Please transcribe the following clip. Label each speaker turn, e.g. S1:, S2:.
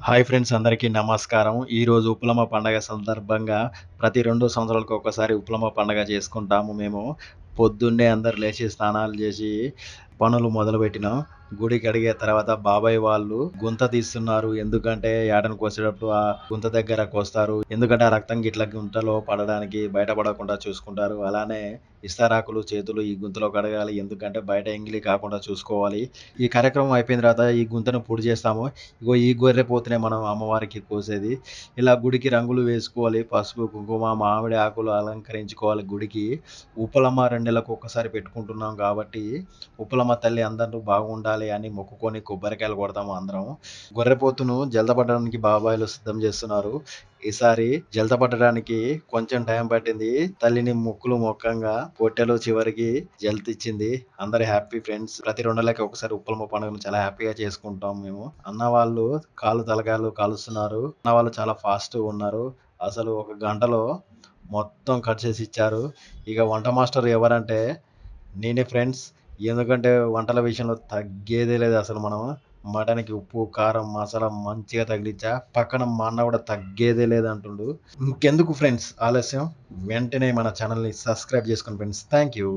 S1: Hi friends అందరికీ నమస్కారం. ఈరోజు ఉప్పులమ్మ పండగ సందర్భంగా ప్రతి 2 సంవత్సరాలకు ఒకసారి ఉప్పులమ్మ పండగ చేసుకుంటాము మేము. పొద్దున్నే అందరూ లేచి స్నానాలు చేసి పనులు మొదలుపెట్టినాం. గుడి కడిగే తర్వాత బాబాయ్ వాళ్ళు గుంత తీస్తున్నారు. ఎందుకంటే యాటను కోసేటప్పుడు ఆ గుంత దగ్గర కోస్తారు. ఎందుకంటే ఆ రక్తం గిట్ల గుంతలో పడడానికి బయట పడకుండా చూసుకుంటారు. అలానే ఇస్తరాకులు చేతులు ఈ గుంతలో కడగాలి. ఎందుకంటే బయట ఎంగిలి కాకుండా చూసుకోవాలి. ఈ కార్యక్రమం అయిపోయిన తర్వాత ఈ గుంతను పొడి చేస్తాము. ఇగో ఈ గొర్రె పోతునే మనం అమ్మవారికి కోసేది. ఇలా గుడికి రంగులు వేసుకోవాలి. పసుపు, కుంకుమ, మామిడి ఆకులు అలంకరించుకోవాలి గుడికి. ఉప్పలమ్మ 2 నెలలకు ఒక్కసారి పెట్టుకుంటున్నాం కాబట్టి ఉప్పలమ్మ తల్లి అందరూ బాగుండాలి అని మొక్కుకొని కొబ్బరికాయలు కొడతాము అందరం. గొర్రెపోతును జల్ద పట్టడానికి బాబాయిలు సిద్ధం చేస్తున్నారు. ఈసారి జల్ద పట్టడానికి కొంచెం టైం పట్టింది. తల్లిని మొక్కులు మొక్కంగా పొట్టెలో చివరికి జల్తిచ్చింది. అందరు హ్యాపీ ఫ్రెండ్స్. ప్రతి 2 నెలలకి ఒకసారి ఉప్పలమ్మ పండుగను చాలా హ్యాపీగా చేసుకుంటాం మేము. అన్న వాళ్ళు కాళ్ళు తలకాయలు కాలుస్తున్నారు. అన్న వాళ్ళు చాలా ఫాస్ట్‌గా ఉన్నారు. అసలు ఒక గంటలో మొత్తం కట్ చేసి ఇచ్చారు. ఇక వంట మాస్టర్ ఎవరంటే నేనే ఫ్రెండ్స్. ఎందుకంటే వంటల విషయంలో తగ్గేదే లేదు అసలు మనం. మటన్‌కి ఉప్పు, కారం, మసాలా మంచిగా తగిలిచ్చా. పక్కన మా అన్న కూడా తగ్గేదే లేదంటుండు. ఇంకెందుకు ఫ్రెండ్స్ ఆలస్యం వెంటనే మన ఛానల్‌ని సబ్స్క్రైబ్ చేసుకోండి ఫ్రెండ్స్. Thank you.